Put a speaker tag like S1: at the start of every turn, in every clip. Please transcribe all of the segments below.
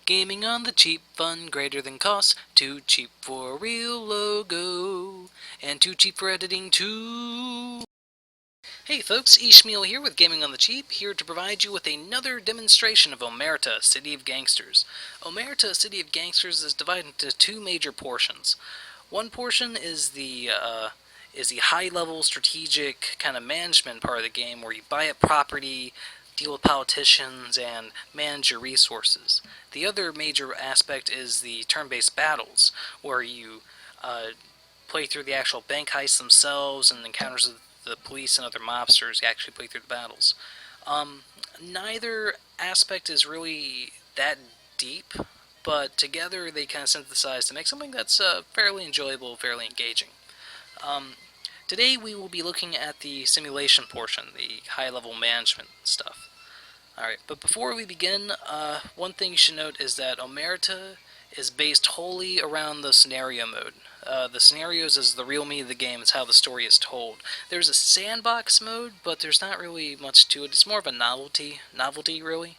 S1: Gaming on the cheap, fun greater than cost. Too cheap for a real logo, and too cheap for editing too. Hey folks, Ishmael here with Gaming on the Cheap, here to provide you with another demonstration of Omerta, City of Gangsters. Omerta, City of Gangsters is divided into two major portions. One portion is the high-level strategic kind of management part of the game, where you buy up property, deal with politicians, and manage your resources. The other major aspect is the turn-based battles, where you play through the actual bank heists themselves and encounters with the police and other mobsters. You actually play through the battles. Neither aspect is really that deep, but together they kind of synthesize to make something that's fairly enjoyable, fairly engaging. Today we will be looking at the simulation portion, the high-level management stuff. Alright, but before we begin, one thing you should note is that Omerta is based wholly around the scenario mode. The scenarios is the real meat of the game, it's how the story is told. There's a sandbox mode, but there's not really much to it. It's more of a novelty really.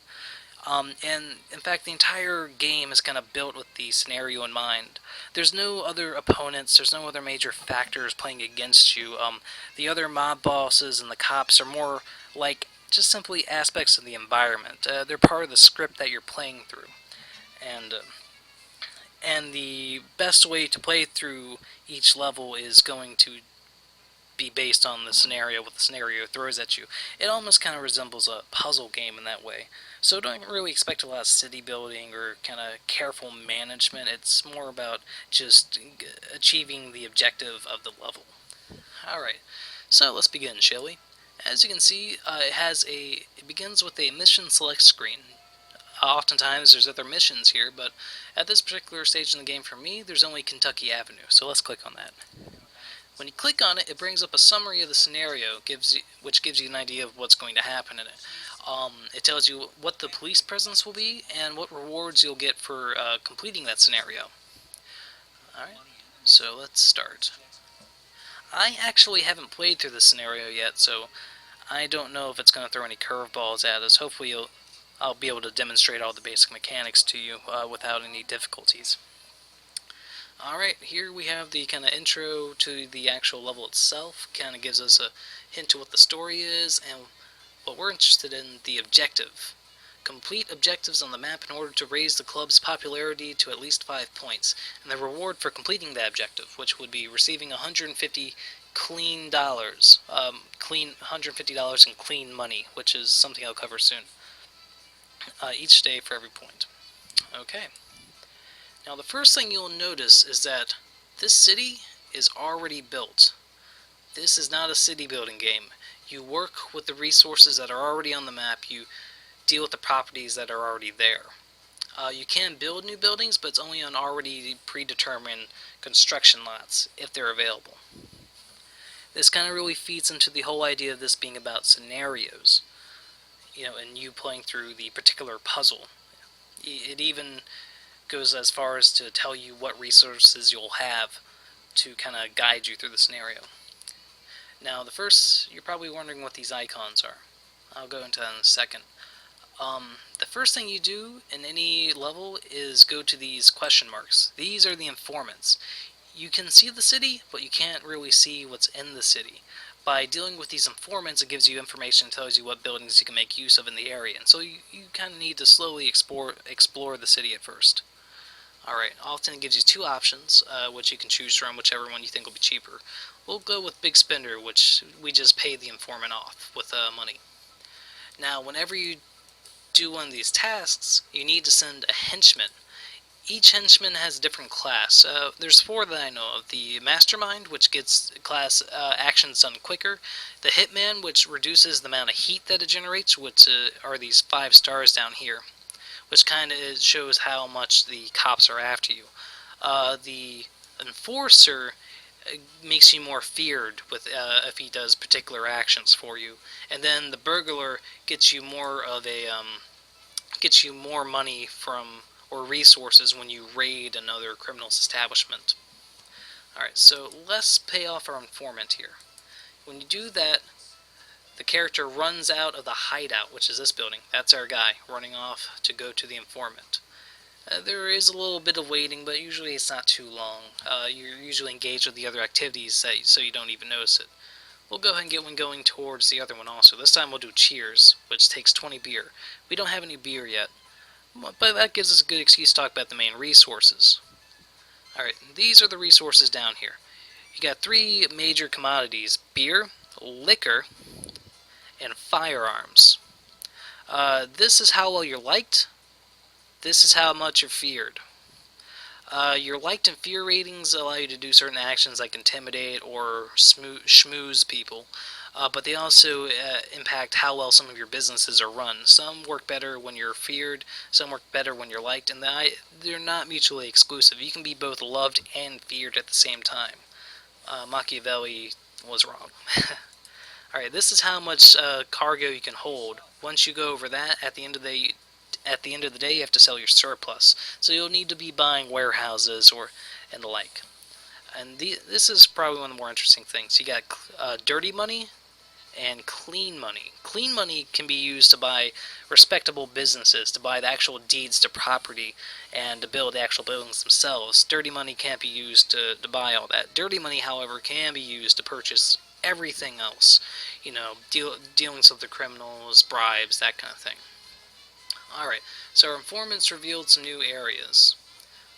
S1: And in fact, the entire game is kind of built with the scenario in mind. There's no other opponents, there's no other major factors playing against you. The other mob bosses and the cops are more like just simply aspects of the environment. They're part of the script that you're playing through. And the best way to play through each level is going to be based on the scenario, what the scenario throws at you. It almost kind of resembles a puzzle game in that way. So don't really expect a lot of city building or kind of careful management. It's more about just achieving the objective of the level. Alright, so let's begin, shall we? As you can see, it begins with a mission select screen. Oftentimes there's other missions here, but at this particular stage in the game for me, there's only Kentucky Avenue, so let's click on that. When you click on it, it brings up a summary of the scenario, which gives you an idea of what's going to happen in it. It tells you what the police presence will be, and what rewards you'll get for completing that scenario. Alright, so let's start. I actually haven't played through this scenario yet, so I don't know if it's going to throw any curveballs at us. Hopefully I'll be able to demonstrate all the basic mechanics to you without any difficulties. Alright, here we have the kind of intro to the actual level itself. Kind of gives us a hint to what the story is, and what we're interested in, the objective. Complete objectives on the map in order to raise the club's popularity to at least 5 points, and the reward for completing that objective, which would be receiving 150 clean dollars, $150 in clean money, which is something I'll cover soon. Each day for every point. Okay. Now the first thing you'll notice is that this city is already built. This is not a city building game. You work with the resources that are already on the map, you deal with the properties that are already there. You can build new buildings, but it's only on already predetermined construction lots, if they're available. This kind of really feeds into the whole idea of this being about scenarios, and you playing through the particular puzzle. It even goes as far as to tell you what resources you'll have to kind of guide you through the scenario. Now, you're probably wondering what these icons are. I'll go into that in a second. The first thing you do in any level is go to these question marks. These are the informants. You can see the city, but you can't really see what's in the city. By dealing with these informants, it gives you information, tells you what buildings you can make use of in the area, and so you kind of need to slowly explore the city at first. Alright, often it gives you two options, which you can choose from, whichever one you think will be cheaper. We'll go with Big Spender, which we just pay the informant off with money. Now, whenever you do one of these tasks, you need to send a henchman. Each henchman has a different class. There's 4 that I know of. The Mastermind, which gets class actions done quicker. The Hitman, which reduces the amount of heat that it generates, which are these 5 stars down here, which kind of shows how much the cops are after you. The Enforcer makes you more feared with if he does particular actions for you, and then the Burglar gets you more of a gets you more money from or resources when you raid another criminal's establishment. Alright, so let's pay off our informant here. When you do that, the character runs out of the hideout, which is this building. That's our guy running off to go to the informant. There is a little bit of waiting, but usually it's not too long. You're usually engaged with the other activities, so you don't even notice it. We'll go ahead and get one going towards the other one also. This time we'll do Cheers, which takes 20 beer. We don't have any beer yet, but that gives us a good excuse to talk about the main resources. Alright, these are the resources down here. You got three major commodities: beer, liquor, and firearms. This is how well you're liked. This is how much you're feared. Your liked and fear ratings allow you to do certain actions like intimidate or schmooze people, but they also impact how well some of your businesses are run. Some work better when you're feared, some work better when you're liked, and they're not mutually exclusive. You can be both loved and feared at the same time. Machiavelli was wrong. Alright, this is how much cargo you can hold. Once you go over that, at the end of the day, you have to sell your surplus. So you'll need to be buying warehouses and the like. And this is probably one of the more interesting things. You got dirty money and clean money. Clean money can be used to buy respectable businesses, to buy the actual deeds to property, and to build the actual buildings themselves. Dirty money can't be used to buy all that. Dirty money, however, can be used to purchase everything else. You know, dealings with the criminals, bribes, that kind of thing. Alright, so our informants revealed some new areas.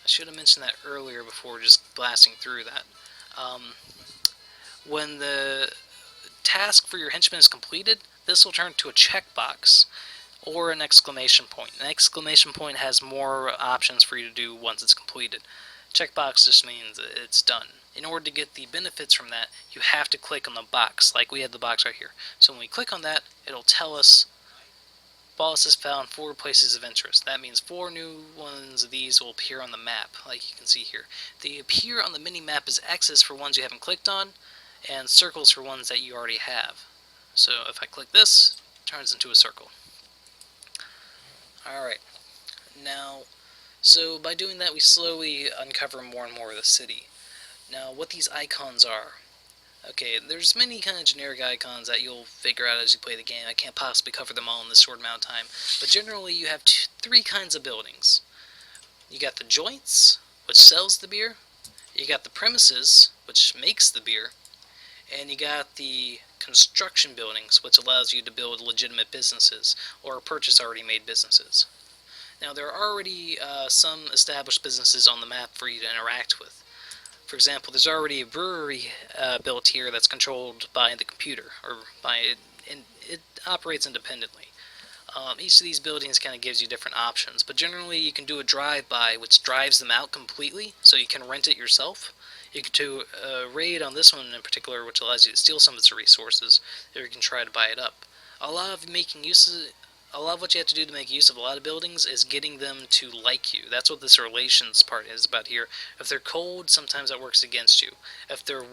S1: I should have mentioned that earlier before just blasting through that. When the task for your henchman is completed, this will turn to a checkbox or an exclamation point. An exclamation point has more options for you to do once it's completed. Checkbox just means it's done. In order to get the benefits from that, you have to click on the box, like we had the box right here. So when we click on that, it'll tell us Boss has found 4 places of interest. That means 4 new ones of these will appear on the map, like you can see here. They appear on the mini-map as X's for ones you haven't clicked on, and circles for ones that you already have. So if I click this, it turns into a circle. Alright, now, so by doing that, we slowly uncover more and more of the city. Now, what these icons are. Okay, there's many kind of generic icons that you'll figure out as you play the game. I can't possibly cover them all in this short amount of time. But generally, you have 3 kinds of buildings. You got the joints, which sells the beer. You got the premises, which makes the beer. And you got the construction buildings, which allows you to build legitimate businesses or purchase already made businesses. Now, there are already some established businesses on the map for you to interact with. For example, there's already a brewery built here that's controlled by the computer, and it operates independently. Each of these buildings kind of gives you different options, but generally you can do a drive-by, which drives them out completely, so you can rent it yourself. You can do a raid on this one in particular, which allows you to steal some of its resources, or you can try to buy it up. A lot of what you have to do to make use of a lot of buildings is getting them to like you. That's what this relations part is about here. If they're cold, sometimes that works against you. If they're,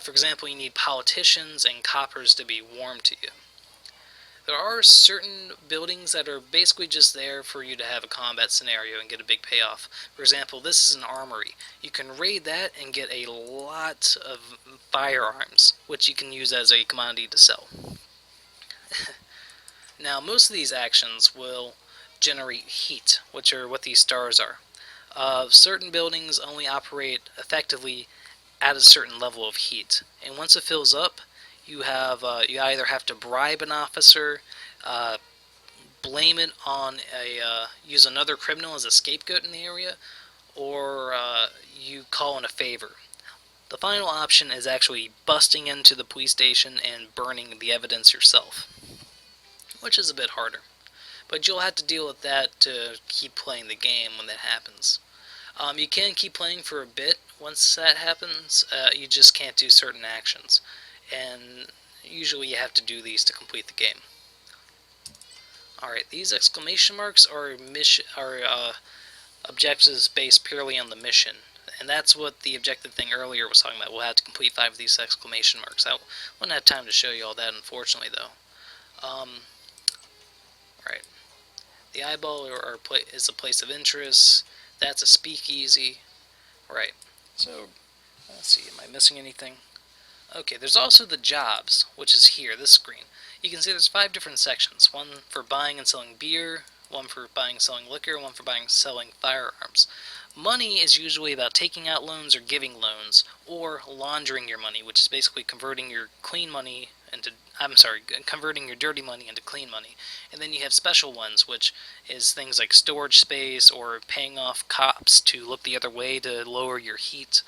S1: for example, you need politicians and coppers to be warm to you. There are certain buildings that are basically just there for you to have a combat scenario and get a big payoff. For example, this is an armory. You can raid that and get a lot of firearms, which you can use as a commodity to sell. Now, most of these actions will generate heat, which are what these stars are. Certain buildings only operate effectively at a certain level of heat, and once it fills up, you either have to bribe an officer, blame it on use another criminal as a scapegoat in the area, or you call in a favor. The final option is actually busting into the police station and burning the evidence yourself, which is a bit harder. But you'll have to deal with that to keep playing the game when that happens. You can keep playing for a bit once that happens, you just can't do certain actions. And usually you have to do these to complete the game. Alright, these exclamation marks are objectives based purely on the mission. And that's what the objective thing earlier was talking about. We'll have to complete 5 of these exclamation marks. I won't have time to show you all that, unfortunately, though. Right. The eyeball is a place of interest. That's a speakeasy. Right. So, let's see, am I missing anything? Okay, there's also the jobs, which is here, this screen. You can see there's 5 different sections. One for buying and selling beer, one for buying and selling liquor, one for buying and selling firearms. Money is usually about taking out loans or giving loans, or laundering your money, which is basically converting your converting your dirty money into clean money. And then you have special ones, which is things like storage space or paying off cops to look the other way to lower your heat,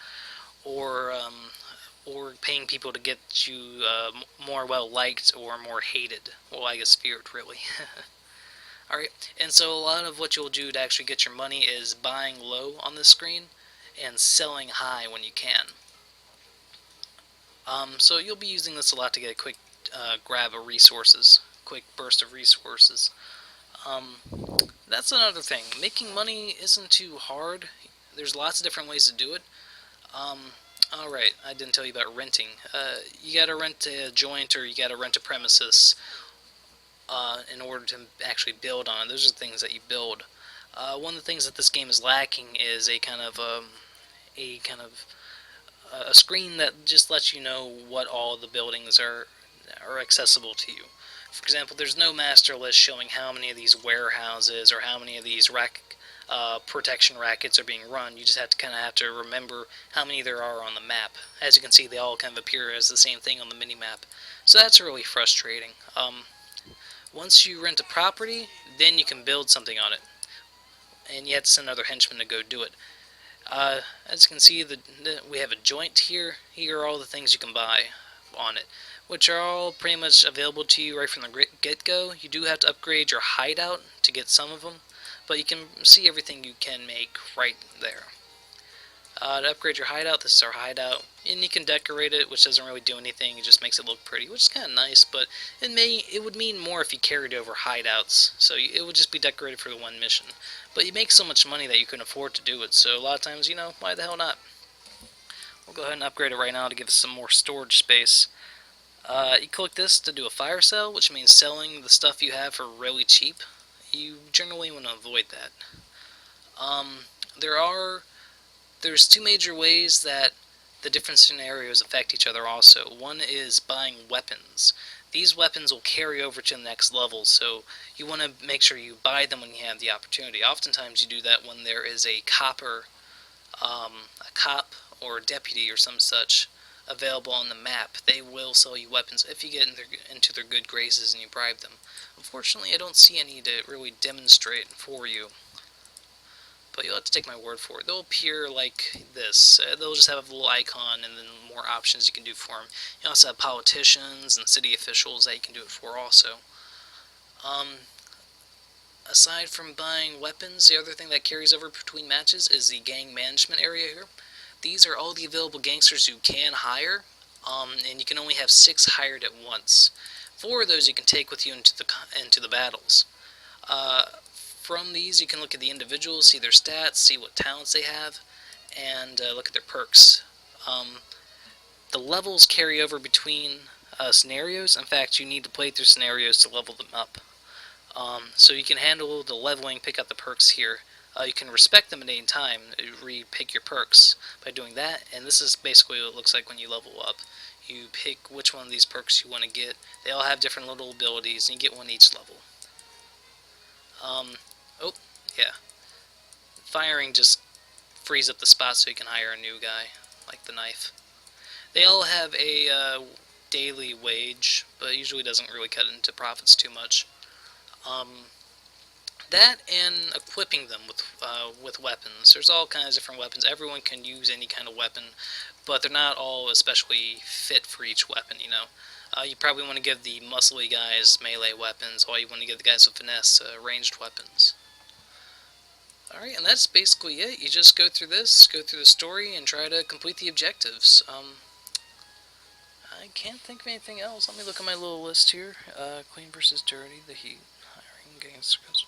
S1: or paying people to get you more well liked or more hated. Well, I guess feared, really. Alright, and so a lot of what you'll do to actually get your money is buying low on the screen and selling high when you can. So you'll be using this a lot to get a quick grab of resources, quick burst of resources. That's another thing. Making money isn't too hard. There's lots of different ways to do it. Alright, I didn't tell you about renting. You gotta rent a joint or you gotta rent a premises in order to actually build on it. Those are the things that you build. One of the things that this game is lacking is a kind of a screen that just lets you know what all the buildings are accessible to you. For example, there's no master list showing how many of these warehouses or how many of these protection rackets are being run. You just have to remember how many there are on the map. As you can see, they all kind of appear as the same thing on the mini-map. So that's really frustrating. Once you rent a property, then you can build something on it. And you have to send another henchman to go do it. As you can see, we have a joint here. Here are all the things you can buy on it, which are all pretty much available to you right from the get-go. You do have to upgrade your hideout to get some of them, but you can see everything you can make right there. To upgrade your hideout, this is our hideout, and you can decorate it, which doesn't really do anything. It just makes it look pretty, which is kind of nice, but it would mean more if you carried over hideouts, so it would just be decorated for the one mission. But you make so much money that you can afford to do it, so a lot of times, why the hell not? We'll go ahead and upgrade it right now to give us some more storage space. You click this to do a fire sale, which means selling the stuff you have for really cheap. You generally want to avoid that. There's two major ways that the different scenarios affect each other also. One is buying weapons. These weapons will carry over to the next level, so you want to make sure you buy them when you have the opportunity. Oftentimes you do that when there is a cop or a deputy or some such available on the map. They will sell you weapons if you get into their good graces and you bribe them. Unfortunately, I don't see any to really demonstrate for you, but you'll have to take my word for it. They'll appear like this. They'll just have a little icon and then more options you can do for them. You also have politicians and city officials that you can do it for also. Aside from buying weapons, the other thing that carries over between matches is the gang management area here. These are all the available gangsters you can hire, and you can only have 6 hired at once. 4 of those you can take with you into the battles. From these, you can look at the individuals, see their stats, see what talents they have, and look at their perks. The levels carry over between scenarios. In fact, you need to play through scenarios to level them up. So you can handle the leveling, pick up the perks here. You can respect them at any time, re-pick your perks by doing that, and this is basically what it looks like when you level up. You pick which one of these perks you want to get. They all have different little abilities, and you get one each level. Oh, yeah. Firing just frees up the spot so you can hire a new guy, like the knife. They all have a daily wage, but usually doesn't really cut into profits too much. That and equipping them with weapons. There's all kinds of different weapons. Everyone can use any kind of weapon, but they're not all especially fit for each weapon, You probably want to give the muscly guys melee weapons, while you want to give the guys with finesse ranged weapons. Alright, and that's basically it. You just go through this, go through the story, and try to complete the objectives. I can't think of anything else. Let me look at my little list here. Clean versus dirty, the heat, hiring, gangsters.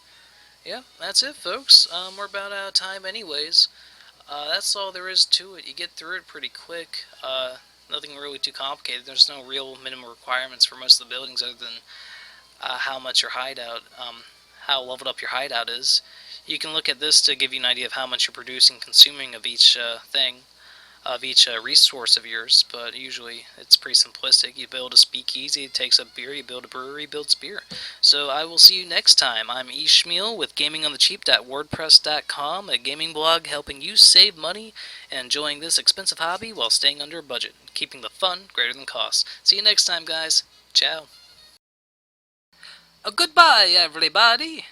S1: Yeah, that's it, folks. We're about out of time anyways. That's all there is to it. You get through it pretty quick. Nothing really too complicated. There's no real minimum requirements for most of the buildings other than how much your hideout, how leveled up your hideout is. You can look at this to give you an idea of how much you're producing, consuming of each thing. of each resource of yours, but usually it's pretty simplistic. You build a speakeasy, it takes a beer, you build a brewery, builds beer. So I will see you next time. I'm Ishmael with GamingOnTheCheap.wordpress.com, a gaming blog helping you save money and enjoying this expensive hobby while staying under a budget, keeping the fun greater than costs. See you next time, guys. Ciao. Goodbye, everybody.